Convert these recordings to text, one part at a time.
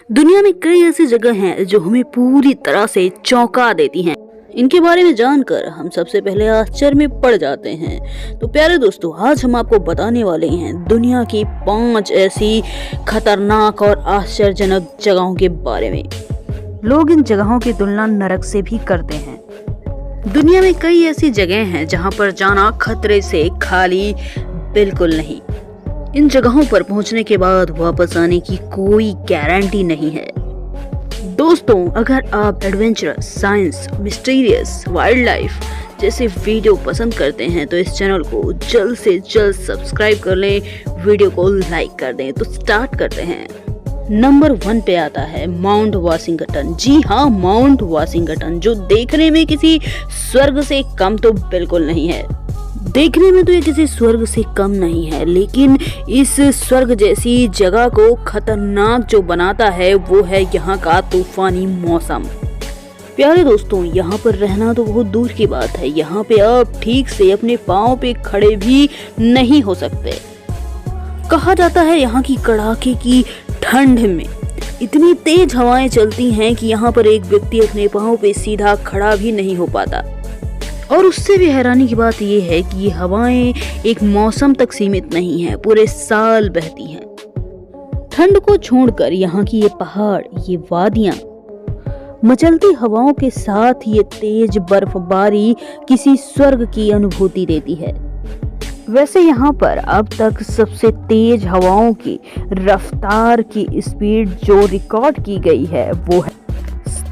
दुनिया में कई ऐसी जगह हैं जो हमें पूरी तरह से चौंका देती हैं। इनके बारे में जानकर हम सबसे पहले आश्चर्य में पड़ जाते हैं। तो प्यारे दोस्तों, आज हम आपको बताने वाले हैं दुनिया की 5 ऐसी खतरनाक और आश्चर्यजनक जगहों के बारे में। लोग इन जगहों की तुलना नरक से भी करते हैं। दुनिया में कई ऐसी जगह हैं जहां पर जाना खतरे से खाली बिल्कुल नहीं। इन जगहों पर पहुंचने के बाद वापस आने की कोई गारंटी नहीं है। दोस्तों, अगर आप adventurous, science, mysterious, wild life जैसे वीडियो पसंद करते हैं तो इस चैनल को जल्द से जल्द सब्सक्राइब कर लें, वीडियो को लाइक कर दें। तो स्टार्ट करते हैं। नंबर 1 पे आता है माउंट वाशिंगटन। जी हाँ, माउंट वाशिंगटन, जो देखने में किसी स्वर्ग से कम तो बिल्कुल नहीं है। देखने में तो ये किसी स्वर्ग से कम नहीं है, लेकिन इस स्वर्ग जैसी जगह को खतरनाक जो बनाता है वो है यहाँ का तूफानी मौसम। प्यारे दोस्तों, यहाँ पर रहना तो बहुत दूर की बात है। यहाँ पे आप ठीक से अपने पाँव पे खड़े भी नहीं हो सकते। कहा जाता है यहाँ की कड़ाके की ठंड में इतनी तेज हवाएं चलती हैं कि यहाँ पर एक व्यक्ति अपने पाँव पे सीधा खड़ा भी नहीं हो पाता। और उससे भी हैरानी की बात यह है कि ये हवाएं एक मौसम तक सीमित नहीं है, पूरे साल बहती हैं। ठंड को छोड़कर यहाँ की ये पहाड़, ये वादियां, मचलती हवाओं के साथ ये तेज बर्फबारी किसी स्वर्ग की अनुभूति देती है। वैसे यहाँ पर अब तक सबसे तेज हवाओं की रफ्तार की स्पीड जो रिकॉर्ड की गई है वो है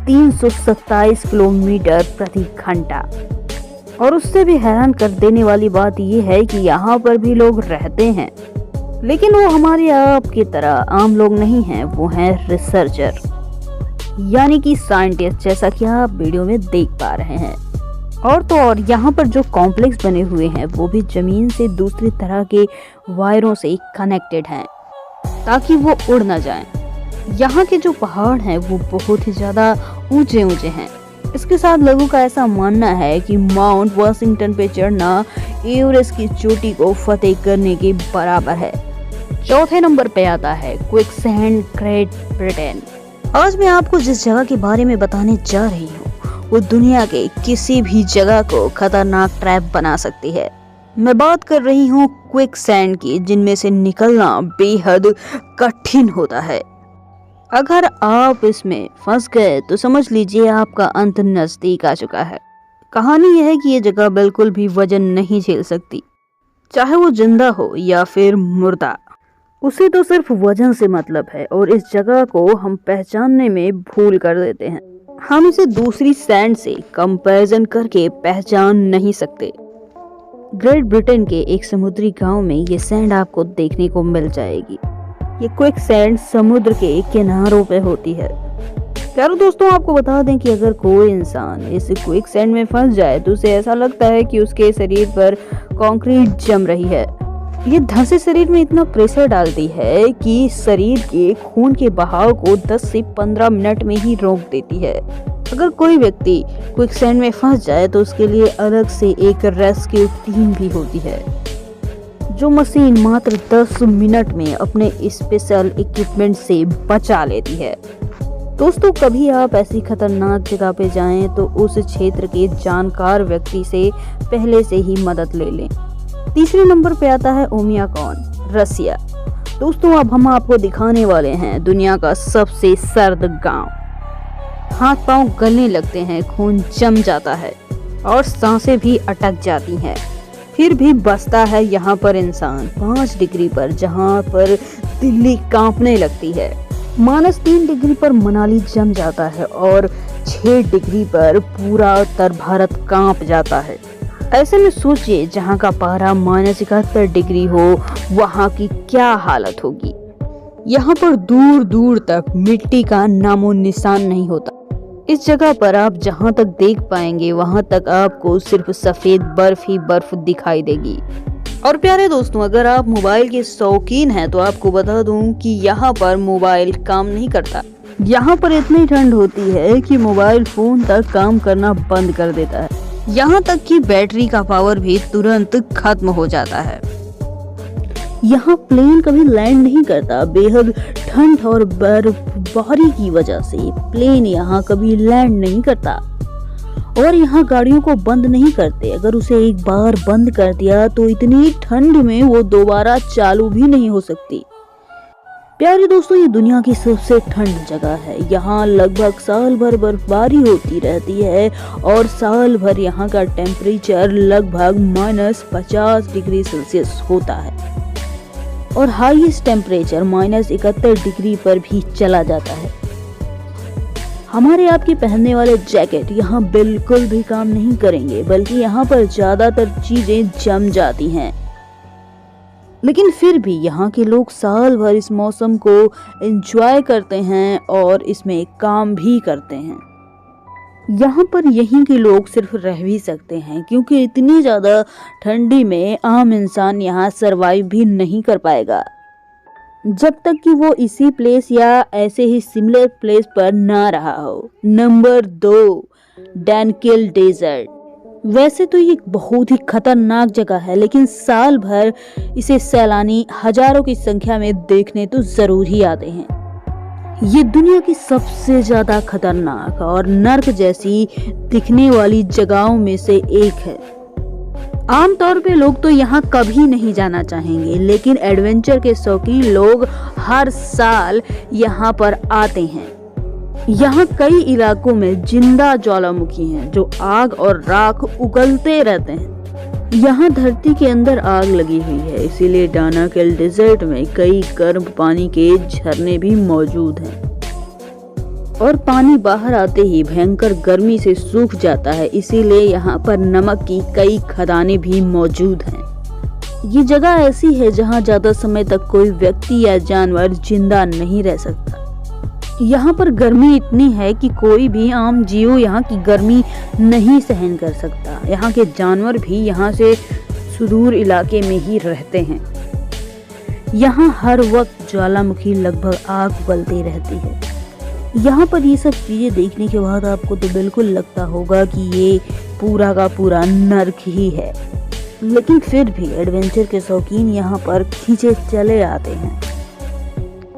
327 किलोमीटर प्रति घंटा। और उससे भी हैरान कर देने वाली बात यह है कि यहाँ पर भी लोग रहते हैं, लेकिन वो हमारे आपकी तरह आम लोग नहीं हैं। वो हैं रिसर्चर, यानी कि साइंटिस्ट, जैसा कि आप वीडियो में देख पा रहे हैं। और तो और यहाँ पर जो कॉम्प्लेक्स बने हुए हैं वो भी जमीन से दूसरी तरह के वायरों से कनेक्टेड हैं ताकि वो उड़ ना जाएं। यहाँ के जो पहाड़ हैं वो बहुत ही ज्यादा ऊंचे ऊंचे हैं। इसके साथ लोगों का ऐसा मानना है कि माउंट वाशिंगटन पे चढ़ना एवरेस्ट की चोटी को फतेह करने के बराबर है। चौथे नंबर पे आता है क्विकसैंड, ग्रेट ब्रिटेन। आज मैं आपको जिस जगह के बारे में बताने जा रही हूँ वो दुनिया के किसी भी जगह को खतरनाक ट्रैप बना सकती है। मैं बात कर रही हूँ क्विकसैंड की, जिनमें से निकलना बेहद कठिन होता है। अगर आप इसमें फंस गए तो समझ लीजिए आपका अंत नजदीक आ चुका है। कहानी यह है कि ये जगह बिल्कुल भी वजन नहीं झेल सकती, चाहे वो जिंदा हो या फिर मुर्दा। उसे तो सिर्फ वजन से मतलब है और इस जगह को हम पहचानने में भूल कर देते हैं। हम इसे दूसरी सैंड से कंपैरिजन करके पहचान नहीं सकते। ग्रेट ब्रिटेन के एक समुद्री गांव में ये सैंड आपको देखने को मिल जाएगी। ये क्विकसैंड समुद्र के किनारों पे होती है। प्यारे दोस्तों, आपको बता दें कि अगर कोई इंसान इस क्विकसैंड में फंस जाए तो उसे ऐसा लगता है कि उसके शरीर पर कंक्रीट जम रही है। ये धंसे शरीर में इतना प्रेशर डालती है कि शरीर के खून के बहाव को 10 से 15 मिनट में ही रोक देती है। अगर कोई व्यक्ति क्विकसैंड में फंस जाए तो उसके लिए अलग से एक रेस्क्यू टीम भी होती है, जो मशीन मात्र 10 मिनट में अपने स्पेशल इक्विपमेंट से बचा लेती है। दोस्तों, कभी आप ऐसी खतरनाक जगह पे जाएं तो उस क्षेत्र के जानकार व्यक्ति से पहले से ही मदद ले लें। तीसरे नंबर पे आता है ओमियाकॉन, रसिया। दोस्तों, अब हम आपको दिखाने वाले हैं दुनिया का सबसे सर्द गांव। हाथ पांव गलने लगते हैं, खून जम जाता है और सांसें भी अटक जाती हैं। फिर भी बसता है यहाँ पर इंसान 5 डिग्री पर, जहाँ पर दिल्ली कांपने लगती है। -3 डिग्री पर मनाली जम जाता है और 6 डिग्री पर पूरा उत्तर भारत कांप जाता है। ऐसे में सोचिए, जहाँ का पारा -71 डिग्री हो वहाँ की क्या हालत होगी। यहाँ पर दूर दूर तक मिट्टी का नामो निशान नहीं होता। इस जगह पर आप जहां तक देख पाएंगे वहां तक आपको सिर्फ सफेद बर्फ ही बर्फ दिखाई देगी। और प्यारे दोस्तों, अगर आप मोबाइल के शौकीन हैं तो आपको बता दूं कि यहाँ पर मोबाइल काम नहीं करता। यहाँ पर इतनी ठंड होती है कि मोबाइल फोन तक काम करना बंद कर देता है। यहाँ तक कि बैटरी का पावर भी तुरंत खत्म हो जाता है। यहाँ प्लेन कभी लैंड नहीं करता। बेहद ठंड और बर्फबारी की वजह से प्लेन यहाँ कभी लैंड नहीं करता और यहाँ गाड़ियों को बंद नहीं करते। अगर उसे एक बार बंद कर दिया तो इतनी ठंड में वो दोबारा चालू भी नहीं हो सकती। प्यारे दोस्तों, ये दुनिया की सबसे ठंड जगह है। यहाँ लगभग साल भर बर्फबारी होती रहती है और साल भर यहाँ का टेम्परेचर लगभग -50 डिग्री सेल्सियस होता है और हाईएस्ट टेम्परेचर -71 डिग्री पर भी चला जाता है। हमारे आपके पहनने वाले जैकेट यहाँ बिल्कुल भी काम नहीं करेंगे, बल्कि यहाँ पर ज्यादातर चीजें जम जाती हैं। लेकिन फिर भी यहाँ के लोग साल भर इस मौसम को एंजॉय करते हैं और इसमें काम भी करते हैं। यहाँ पर यहीं के लोग सिर्फ रह भी सकते हैं, क्योंकि इतनी ज़्यादा ठंडी में आम इंसान यहाँ सरवाइव भी नहीं कर पाएगा जब तक कि वो इसी प्लेस या ऐसे ही सिमिलर प्लेस पर ना रहा हो। Number 2, Danakil desert. वैसे तो ये एक बहुत ही खतरनाक जगह है, लेकिन साल भर इसे सैलानी हजारों की संख्या में देखने तो जरूर ही आते हैं। ये दुनिया की सबसे ज्यादा खतरनाक और नर्क जैसी दिखने वाली जगहों में से एक है। आमतौर पे लोग तो यहाँ कभी नहीं जाना चाहेंगे, लेकिन एडवेंचर के शौकीन लोग हर साल यहाँ पर आते हैं। यहाँ कई इलाकों में जिंदा ज्वालामुखी हैं जो आग और राख उगलते रहते हैं। यहाँ धरती के अंदर आग लगी हुई है, इसीलिए डैनाकेल डेजर्ट में कई गर्म पानी के झरने भी मौजूद हैं और पानी बाहर आते ही भयंकर गर्मी से सूख जाता है, इसीलिए यहाँ पर नमक की कई खदानें भी मौजूद हैं। ये जगह ऐसी है जहाँ ज्यादा समय तक कोई व्यक्ति या जानवर जिंदा नहीं रह सकता। यहाँ पर गर्मी इतनी है कि कोई भी आम जीव यहाँ की गर्मी नहीं सहन कर सकता। यहाँ के जानवर भी यहाँ से सुदूर इलाके में ही रहते हैं। यहाँ हर वक्त ज्वालामुखी लगभग आग उगलती रहती है। यहाँ पर ये सब चीजें देखने के बाद आपको तो बिल्कुल लगता होगा कि ये पूरा का पूरा नर्क ही है, लेकिन फिर भी एडवेंचर के शौकीन यहाँ पर खींचे चले आते हैं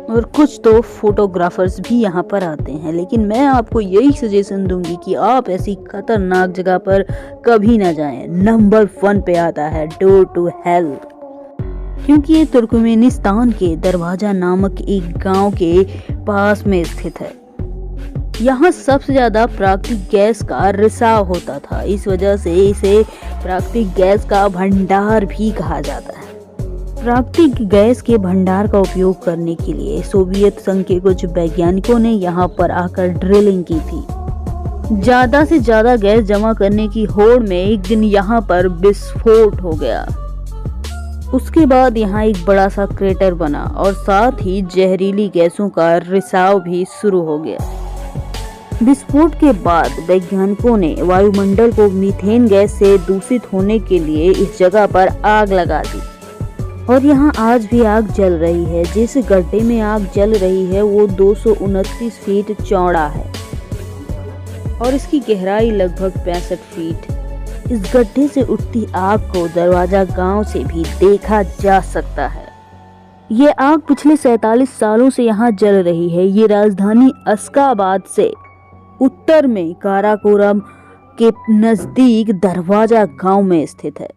और कुछ तो फोटोग्राफर्स भी यहाँ पर आते हैं। लेकिन मैं आपको यही सजेशन दूंगी कि आप ऐसी खतरनाक जगह पर कभी ना जाएं। नंबर 1 पे आता है डोर टू हेल, क्योंकि ये तुर्कमेनिस्तान के दरवाजा नामक एक गांव के पास में स्थित है। यहाँ सबसे ज्यादा प्राकृतिक गैस का रिसाव होता था, इस वजह से इसे प्राकृतिक गैस का भंडार भी कहा जाता है। प्राकृतिक गैस के भंडार का उपयोग करने के लिए सोवियत संघ के कुछ वैज्ञानिकों ने यहाँ पर आकर ड्रिलिंग की थी। ज्यादा से ज्यादा गैस जमा करने की होड़ में एक दिन यहाँ पर विस्फोट हो गया। उसके बाद यहाँ एक बड़ा सा क्रेटर बना और साथ ही जहरीली गैसों का रिसाव भी शुरू हो गया। विस्फोट के बाद वैज्ञानिकों ने वायुमंडल को मीथेन गैस से दूषित होने के लिए इस जगह पर आग लगा दी और यहाँ आज भी आग जल रही है। जिस गड्ढे में आग जल रही है वो 229 फीट चौड़ा है और इसकी गहराई लगभग 65 फीट। इस गड्ढे से उठती आग को दरवाजा गांव से भी देखा जा सकता है। ये आग पिछले 47 सालों से यहाँ जल रही है। ये राजधानी अशगाबाद से उत्तर में काराकोरम के नजदीक दरवाजा गांव में स्थित है।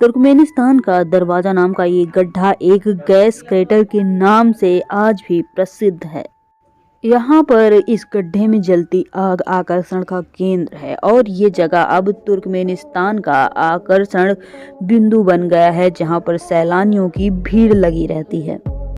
तुर्कमेनिस्तान का दरवाजा नाम का ये गड्ढा एक गैस क्रेटर के नाम से आज भी प्रसिद्ध है। यहाँ पर इस गड्ढे में जलती आग आकर्षण का केंद्र है और ये जगह अब तुर्कमेनिस्तान का आकर्षण बिंदु बन गया है, जहाँ पर सैलानियों की भीड़ लगी रहती है।